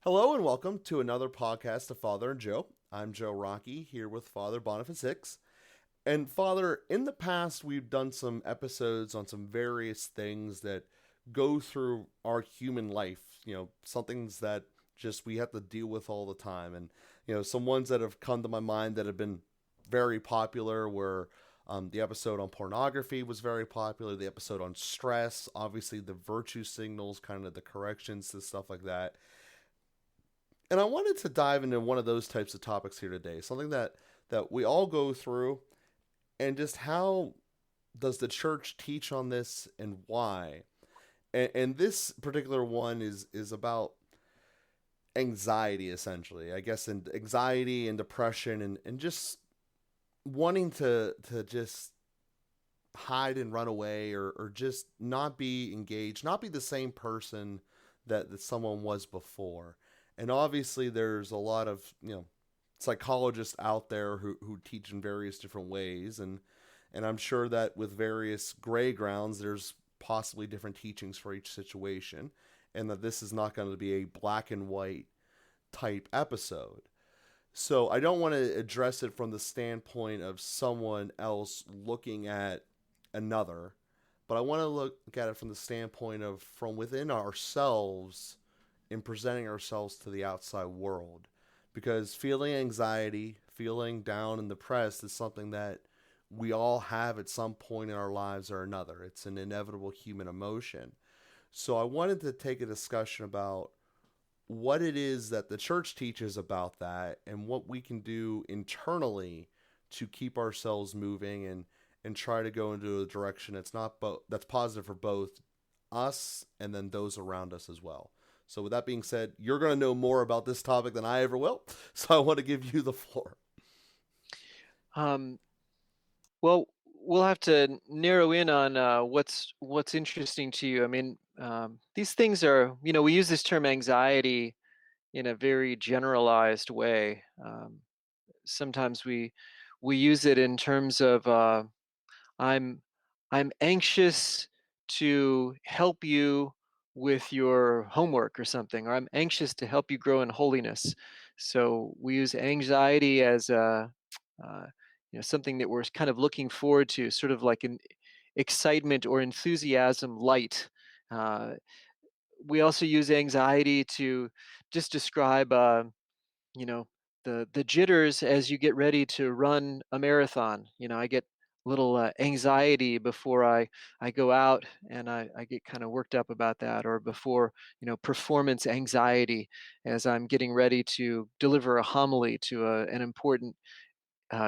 Hello and welcome to another podcast of Father and Joe. I'm Joe Rocky here with Father Boniface Hicks. And Father, in the past we've done some episodes on some various things that go through our human life, some things that just we have to deal with all the time. And some ones that have come to my mind that have been very popular were the episode on pornography was very popular, the episode on stress, obviously the virtue signals, kind of the corrections to stuff like that. And I wanted to dive into one of those types of topics here today, something that we all go through, and just how does the church teach on this and why? And this particular one is about anxiety, essentially. I guess, and anxiety and depression, and just wanting to just hide and run away, or just not be engaged, not be the same person that someone was before. And obviously there's a lot of, psychologists out there who teach in various different ways, and I'm sure that with various gray grounds there's possibly different teachings for each situation, and that this is not going to be a black and white type episode. So I don't want to address it from the standpoint of someone else looking at another, but I want to look at it from the standpoint of from within ourselves in presenting ourselves to the outside world. Because feeling anxiety, feeling down and depressed is something that we all have at some point in our lives or another. It's an inevitable human emotion. So I wanted to take a discussion about what it is that the church teaches about that and what we can do internally to keep ourselves moving and try to go into a direction that's positive for both us and then those around us as well. So with that being said, you're going to know more about this topic than I ever will. So I want to give you the floor. Um, well, we'll have to narrow in on what's interesting to you. I mean, these things are, we use this term anxiety in a very generalized way. Sometimes we use it in terms of I'm I'm anxious to help you with your homework or something, or I'm anxious to help you grow in holiness. So we use anxiety as a uh, something that we're kind of looking forward to, sort of like an excitement or enthusiasm light. Uh, we also use anxiety to just describe you know the jitters as you get ready to run a marathon. I get a little anxiety before I go out, and I get kind of worked up about that, or before, performance anxiety as I'm getting ready to deliver a homily to an important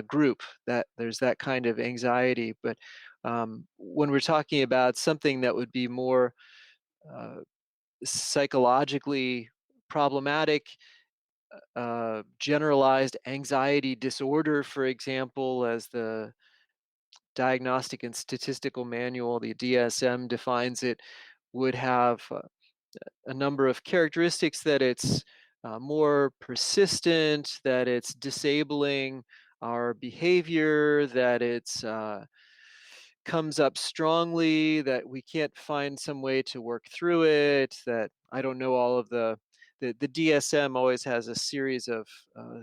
group. That there's that kind of anxiety. But when we're talking about something that would be more uh, psychologically problematic, generalized anxiety disorder, for example, as the Diagnostic and Statistical Manual, the DSM, defines it, would have a number of characteristics: that it's more persistent, that it's disabling our behavior, that it's comes up strongly, that we can't find some way to work through it, that I don't know all of the DSM always has a series of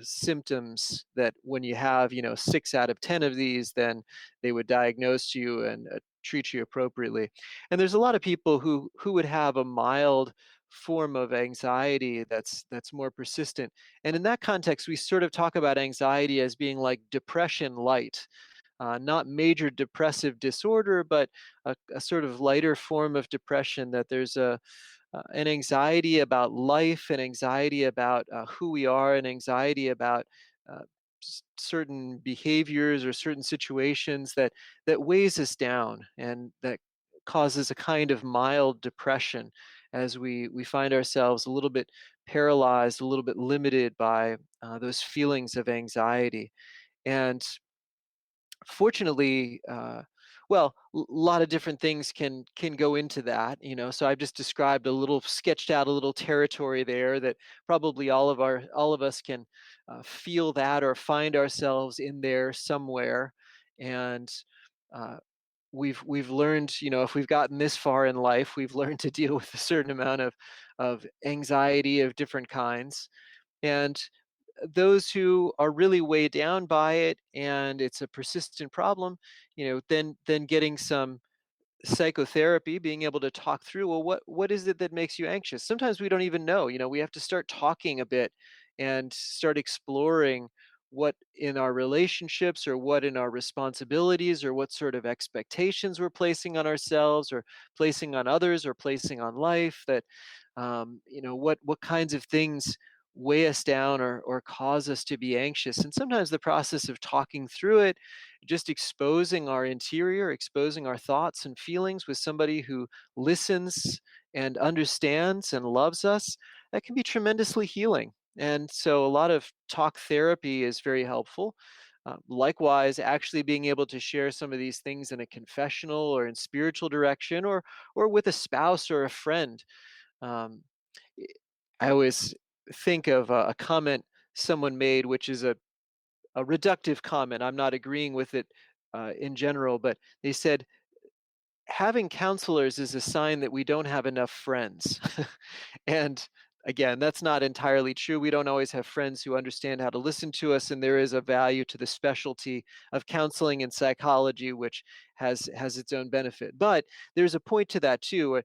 symptoms that when you have, 6 out of 10 of these, then they would diagnose you and treat you appropriately. And there's a lot of people who would have a mild form of anxiety that's more persistent. And in that context, we sort of talk about anxiety as being like depression light, not major depressive disorder, but a sort of lighter form of depression. That there's an anxiety about life, an anxiety about who we are, an anxiety about uh, certain behaviors or certain situations that weighs us down, and that causes a kind of mild depression as we find ourselves a little bit paralyzed, a little bit limited by those feelings of anxiety. And fortunately, well, a lot of different things can go into that. So I've just described a little, sketched out a little territory there that probably all of us can feel that or find ourselves in there somewhere. And uh, we've learned, if we've gotten this far in life, we've learned to deal with a certain amount of of anxiety of different kinds. And those who are really weighed down by it and it's a persistent problem, then getting some psychotherapy, being able to talk through, well, what is it that makes you anxious? Sometimes we don't even know. We have to start talking a bit and start exploring what in our relationships or what in our responsibilities or what sort of expectations we're placing on ourselves or placing on others or placing on life, that what kinds of things weigh us down or cause us to be anxious. And sometimes the process of talking through it, just exposing our interior, exposing our thoughts and feelings with somebody who listens and understands and loves us, that can be tremendously healing. And so a lot of talk therapy is very helpful. Likewise, actually being able to share some of these things in a confessional or in spiritual direction, or with a spouse or a friend. Um, I always think of a comment someone made, which is a reductive comment. I'm not agreeing with it in general, but they said, having counselors is a sign that we don't have enough friends. And again, that's not entirely true. We don't always have friends who understand how to listen to us, and there is a value to the specialty of counseling and psychology, which has its own benefit. But there's a point to that too.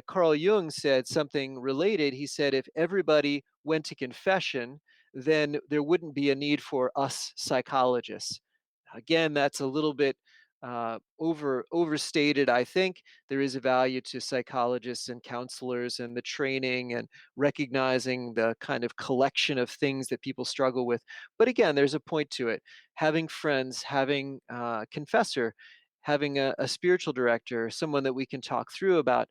Carl Jung said something related. He said, if everybody went to confession, then there wouldn't be a need for us psychologists. Again, that's a little bit overstated. I think there is a value to psychologists and counselors and the training and recognizing the kind of collection of things that people struggle with. But again, there's a point to it. Having friends, having a confessor, having a spiritual director, someone that we can talk through about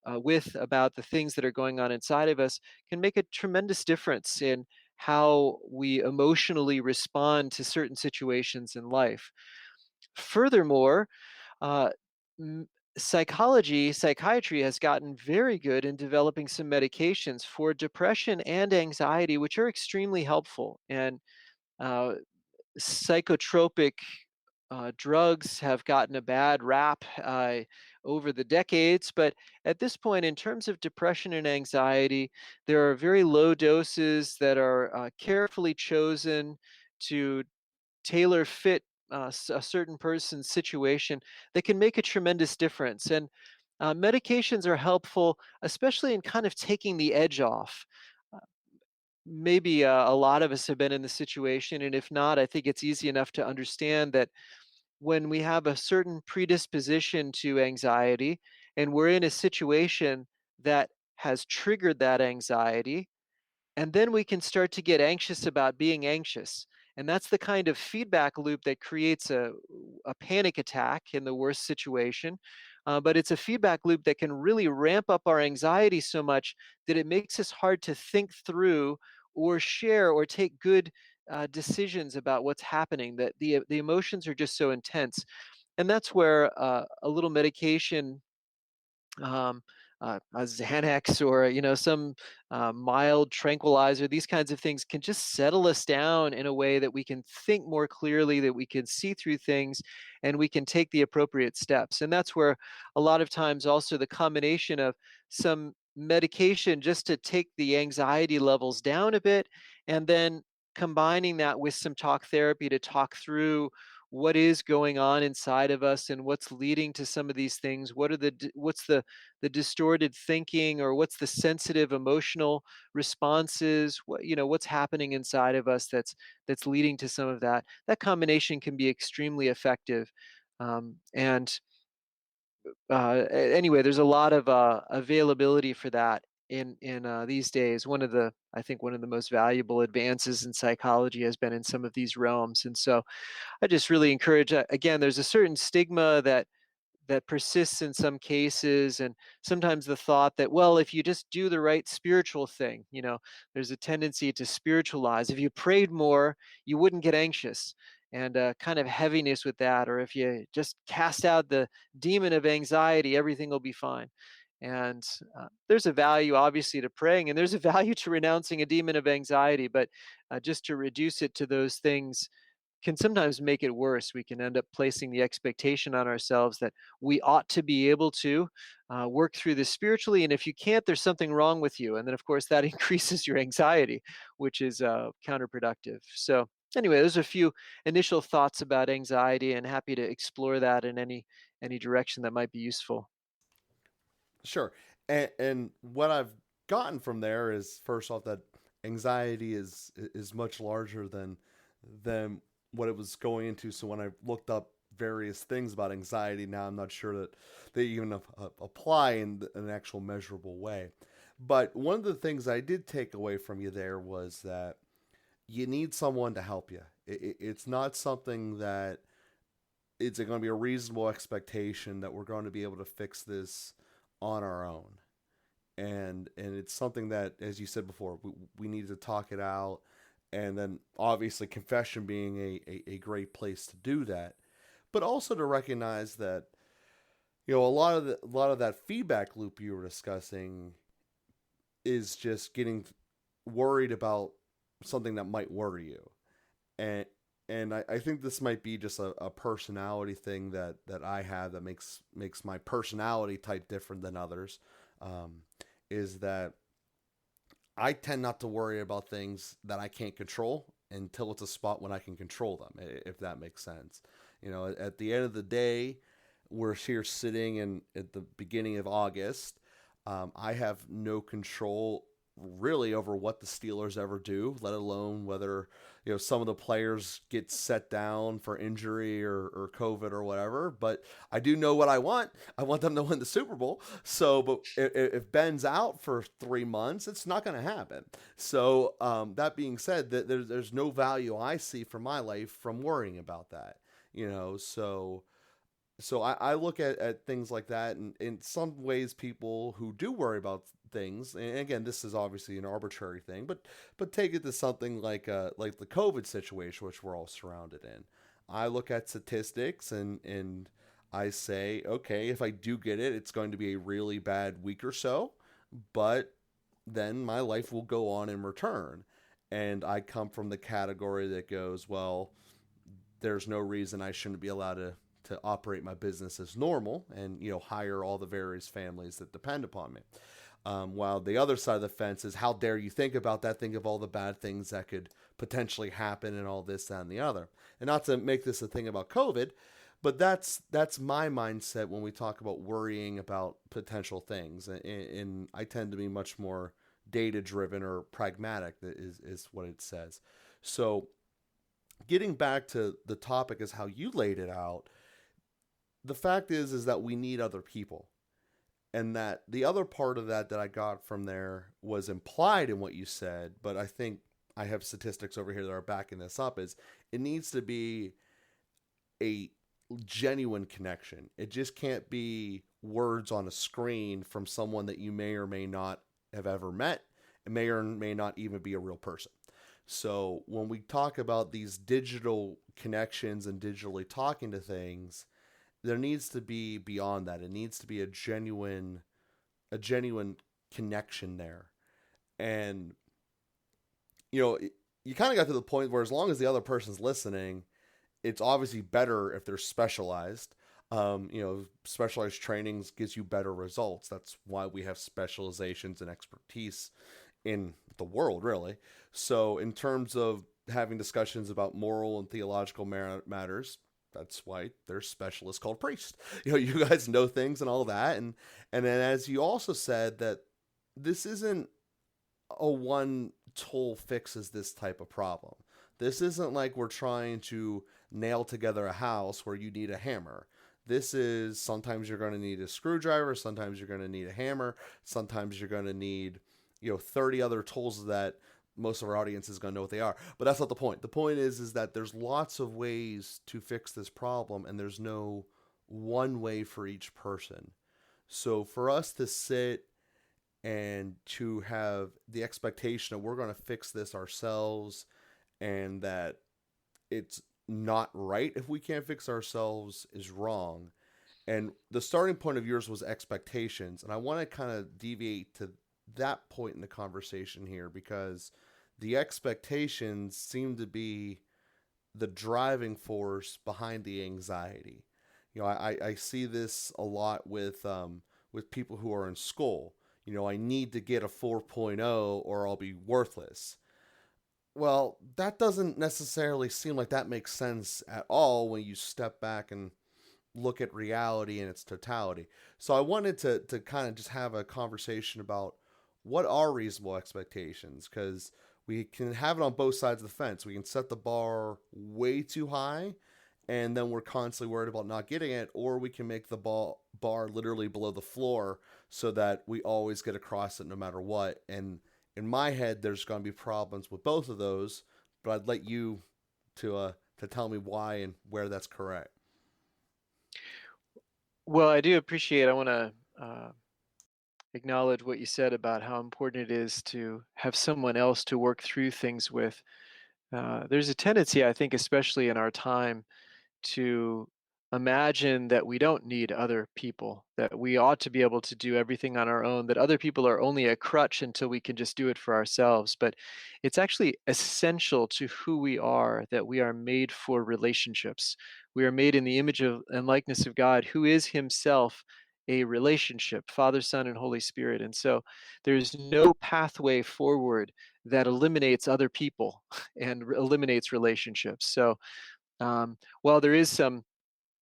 the things that are going on inside of us, can make a tremendous difference in how we emotionally respond to certain situations in life. Furthermore, uh, m- psychiatry has gotten very good in developing some medications for depression and anxiety, which are extremely helpful. And uh, psychotropic drugs have gotten a bad rap over the decades, but at this point, in terms of depression and anxiety, there are very low doses that are carefully chosen to tailor fit a certain person's situation, that can make a tremendous difference. And medications are helpful, especially in kind of taking the edge off. Uh, Maybe a lot of us have been in the situation, and if not, I think it's easy enough to understand that when we have a certain predisposition to anxiety and we're in a situation that has triggered that anxiety, and then we can start to get anxious about being anxious. And that's the kind of feedback loop that creates a panic attack in the worst situation. But it's a feedback loop that can really ramp up our anxiety so much that it makes us hard to think through or share or take good decisions about what's happening. That the emotions are just so intense, and that's where a little medication, um, a Xanax or some mild tranquilizer, these kinds of things can just settle us down in a way that we can think more clearly, that we can see through things, and we can take the appropriate steps. And that's where a lot of times also the combination of some medication just to take the anxiety levels down a bit, and then combining that with some talk therapy to talk through what is going on inside of us and what's leading to some of these things. What's the distorted thinking, or what's the sensitive emotional responses, what's happening inside of us that's leading to some of that combination can be extremely effective. And anyway, there's a lot of availability for that in these days. I think one of the most valuable advances in psychology has been in some of these realms. And so I just really encourage, again, there's a certain stigma that persists in some cases, and sometimes the thought that, well, if you just do the right spiritual thing, there's a tendency to spiritualize. If you prayed more, you wouldn't get anxious, and kind of heaviness with that. Or if you just cast out the demon of anxiety, everything will be fine. And there's a value obviously to praying, and there's a value to renouncing a demon of anxiety, but just to reduce it to those things can sometimes make it worse. We can end up placing the expectation on ourselves that we ought to be able to work through this spiritually. And if you can't, there's something wrong with you. And then, of course, that increases your anxiety, which is counterproductive. So, anyway, those are a few initial thoughts about anxiety, and happy to explore that in any direction that might be useful. Sure. And what I've gotten from there is first off that anxiety is much larger than what it was going into. So when I looked up various things about anxiety, now I'm not sure that they even apply in an actual measurable way. But one of the things I did take away from you there was that you need someone to help you. It's not something that it's going to be a reasonable expectation that we're going to be able to fix this on our own. And it's something that, as you said before, we need to talk it out, and then obviously confession being a great place to do that, but also to recognize that a lot of that feedback loop you were discussing is just getting worried about something that might worry you, and I think this might be just a personality thing that I have that makes my personality type different than others. Um, is that I tend not to worry about things that I can't control until it's a spot when I can control them, if that makes sense. At the end of the day, we're here sitting at the beginning of August. I have no control really over what the Steelers ever do, let alone whether some of the players get set down for injury or COVID or whatever. But I do know what I want. I want them to win the Super Bowl. So, but if Ben's out for 3 months, it's not going to happen. So that being said, that there's no value I see for my life from worrying about that. So I look at things like that, and in some ways, people who do worry about things, and again, this is obviously an arbitrary thing, but take it to something like the COVID situation, which we're all surrounded in. I look at statistics and I say, okay, if I do get it, it's going to be a really bad week or so, but then my life will go on in return. And I come from the category that goes, well, there's no reason I shouldn't be allowed to operate my business as normal and hire all the various families that depend upon me. While the other side of the fence is, how dare you think about that? Think of all the bad things that could potentially happen and all this, that, and the other. And not to make this a thing about COVID, but that's my mindset when we talk about worrying about potential things. And I tend to be much more data driven or pragmatic, is what it says. So getting back to the topic is how you laid it out. The fact is that we need other people, and that the other part of that I got from there was implied in what you said, but I think I have statistics over here that are backing this up, is it needs to be a genuine connection. It just can't be words on a screen from someone that you may or may not have ever met. It may or may not even be a real person. So when we talk about these digital connections and digitally talking to things, there needs to be beyond that. It needs to be a genuine connection there. And you kind of got to the point where, as long as the other person's listening, it's obviously better if they're specialized. Specialized trainings gives you better results. That's why we have specializations and expertise in the world, really. So in terms of having discussions about moral and theological matters, that's why there's specialists called priests. You guys know things and all that. And then, as you also said, that this isn't a one tool fixes this type of problem. This isn't like we're trying to nail together a house where you need a hammer. This is, sometimes you're going to need a screwdriver, sometimes you're going to need a hammer, sometimes you're going to need 30 other tools that most of our audience is going to know what they are. But that's not the point. The point is that there's lots of ways to fix this problem, and there's no one way for each person. So for us to sit and to have the expectation that we're going to fix this ourselves, and that it's not right if we can't fix ourselves, is wrong. And the starting point of yours was expectations. And I want to kind of deviate to that point in the conversation here, because the expectations seem to be the driving force behind the anxiety. I see this a lot with people who are in school. I need to get a 4.0 or I'll be worthless. Well, that doesn't necessarily seem like that makes sense at all when you step back and look at reality in its totality. So I wanted to kind of just have a conversation about what are reasonable expectations, because we can have it on both sides of the fence. We can set the bar way too high and then we're constantly worried about not getting it, or we can make the bar literally below the floor so that we always get across it no matter what. And in my head, there's going to be problems with both of those, but I'd let you to tell me why and where that's correct. Well, I do appreciate. I want to acknowledge what you said about how important it is to have someone else to work through things with. There's a tendency, I think, especially in our time, to imagine that we don't need other people, that we ought to be able to do everything on our own, that other people are only a crutch until we can just do it for ourselves. But it's actually essential to who we are that we are made for relationships. We are made in the image of and likeness of God, who is Himself a relationship, Father, Son, and Holy Spirit. And so there's no pathway forward that eliminates other people and eliminates relationships. So while there is some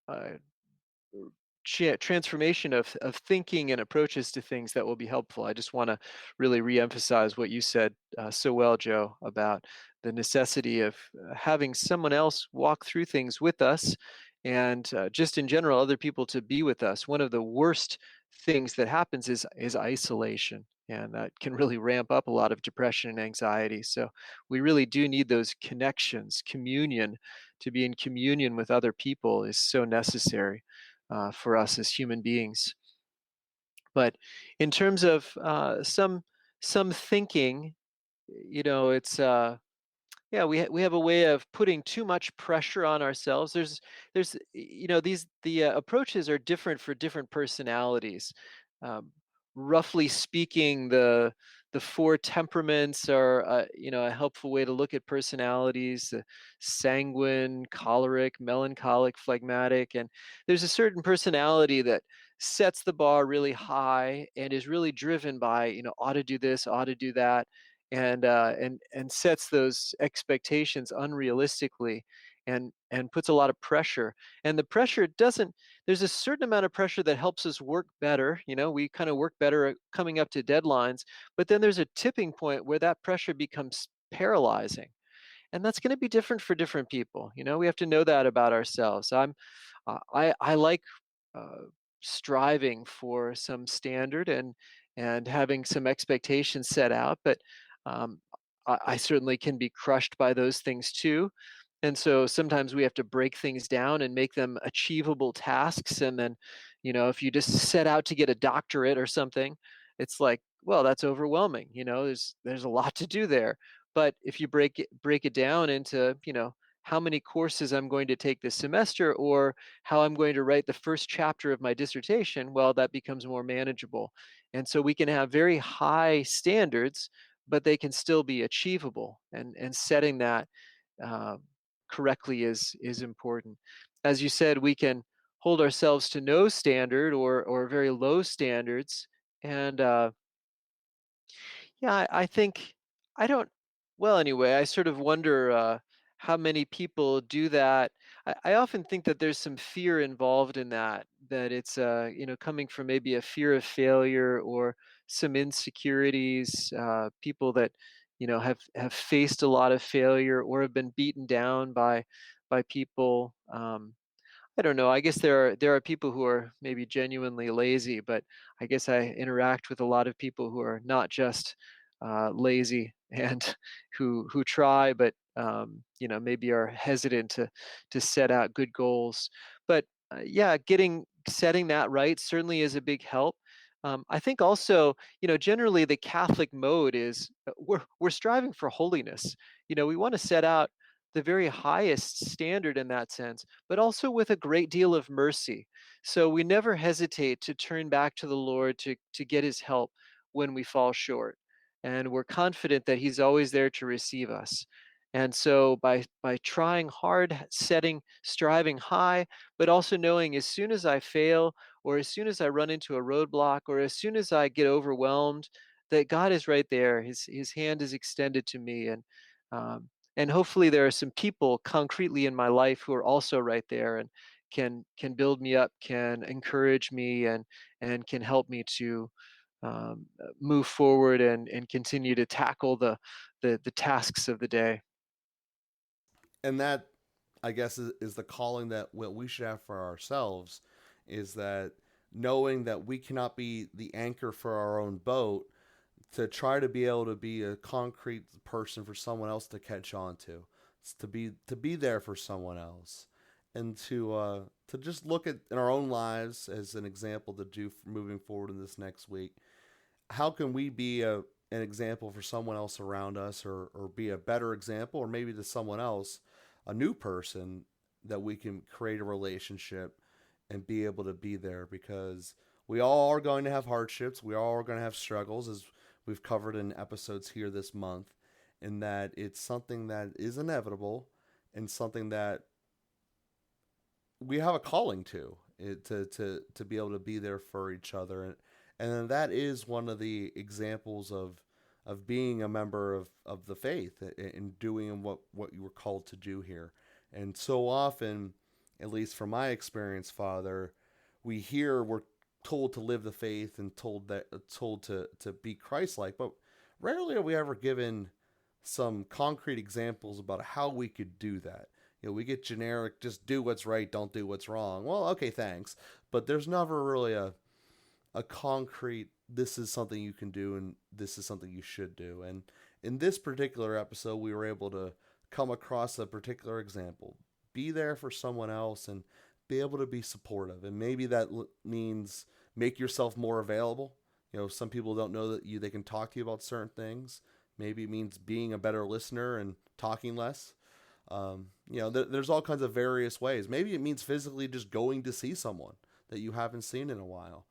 uh, transformation of thinking and approaches to things that will be helpful, I just want to really reemphasize what you said so well, Joe, about the necessity of having someone else walk through things with us, and just in general, other people to be with us. One of the worst things that happens is isolation. And that can really ramp up a lot of depression and anxiety. So we really do need those connections, communion. To be in communion with other people is so necessary for us as human beings. But in terms of some thinking, it's yeah, we have a way of putting too much pressure on ourselves. These the approaches are different for different personalities. Um, Roughly speaking, the four temperaments are a helpful way to look at personalities: sanguine, choleric, melancholic, phlegmatic. And there's a certain personality that sets the bar really high and is really driven by, ought to do this, ought to do that, and sets those expectations unrealistically, and puts a lot of pressure. And the pressure doesn't there's a certain amount of pressure that helps us work better. We kind of work better at coming up to deadlines, but then there's a tipping point where that pressure becomes paralyzing, and that's going to be different for different people. We have to know that about ourselves. I like uh, striving for some standard, and having some expectations set out, but um, I certainly can be crushed by those things too. And so sometimes we have to break things down and make them achievable tasks. And then, if you just set out to get a doctorate or something, it's like, well, that's overwhelming. There's a lot to do there. But if you break it down into, how many courses I'm going to take this semester, or how I'm going to write the first chapter of my dissertation, well, that becomes more manageable. And so we can have very high standards, but they can still be achievable. And setting that uh, correctly is important. As you said, we can hold ourselves to no standard, or very low standards, and yeah, I think I don't. Well, anyway, I sort of wonder how many people do that. I often think that there's some fear involved in that. That it's coming from maybe a fear of failure, or some insecurities. People that have faced a lot of failure, or have been beaten down by people. I don't know. I guess there are people who are maybe genuinely lazy, but I guess I interact with a lot of people who are not just lazy, and who try, but maybe are hesitant to set out good goals. But yeah, setting that right certainly is a big help. I think also, generally the Catholic mode is we're striving for holiness. We want to set out the very highest standard in that sense, but also with a great deal of mercy. So we never hesitate to turn back to the Lord to get His help when we fall short. And we're confident that He's always there to receive us. And so by trying hard, striving high, but also knowing as soon as I fail, or as soon as I run into a roadblock, or as soon as I get overwhelmed, that God is right there. His hand is extended to me, and hopefully there are some people concretely in my life who are also right there and can build me up, can encourage me, and can help me to move forward and continue to tackle the tasks of the day. And that, I guess, is the calling that what we should have for ourselves, is that knowing that we cannot be the anchor for our own boat, to try to be able to be a concrete person for someone else to catch on to. It's to be there for someone else, and to just look at in our own lives as an example to do for moving forward in this next week. How can we be an example for someone else around us, or be a better example, or maybe to someone else, a new person, that we can create a relationship and be able to be there, because we all are going to have hardships. We all are going to have struggles, as we've covered in episodes here this month, and that it's something that is inevitable and something that we have a calling to to be able to be there for each other, and that is one of the examples of being a member of the faith and doing what you were called to do here. And so often, at least from my experience, Father, we're told to live the faith and told to be Christ-like, but rarely are we ever given some concrete examples about how we could do that. We get generic, just do what's right, don't do what's wrong. Well, okay, thanks. But there's never really a concrete, this is something you can do and this is something you should do. And in this particular episode, we were able to come across a particular example. Be there for someone else and be able to be supportive. And maybe that means make yourself more available. Some people don't know that they can talk to you about certain things. Maybe it means being a better listener and talking less. There's all kinds of various ways. Maybe it means physically just going to see someone that you haven't seen in a while.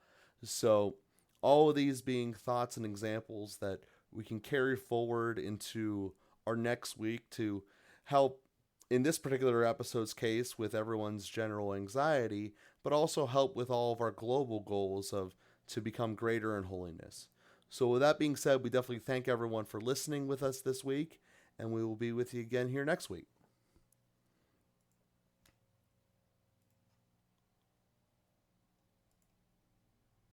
So, all of these being thoughts and examples that we can carry forward into our next week to help, in this particular episode's case, with everyone's general anxiety, but also help with all of our global goals of to become greater in holiness. So, with that being said, we definitely thank everyone for listening with us this week, and we will be with you again here next week.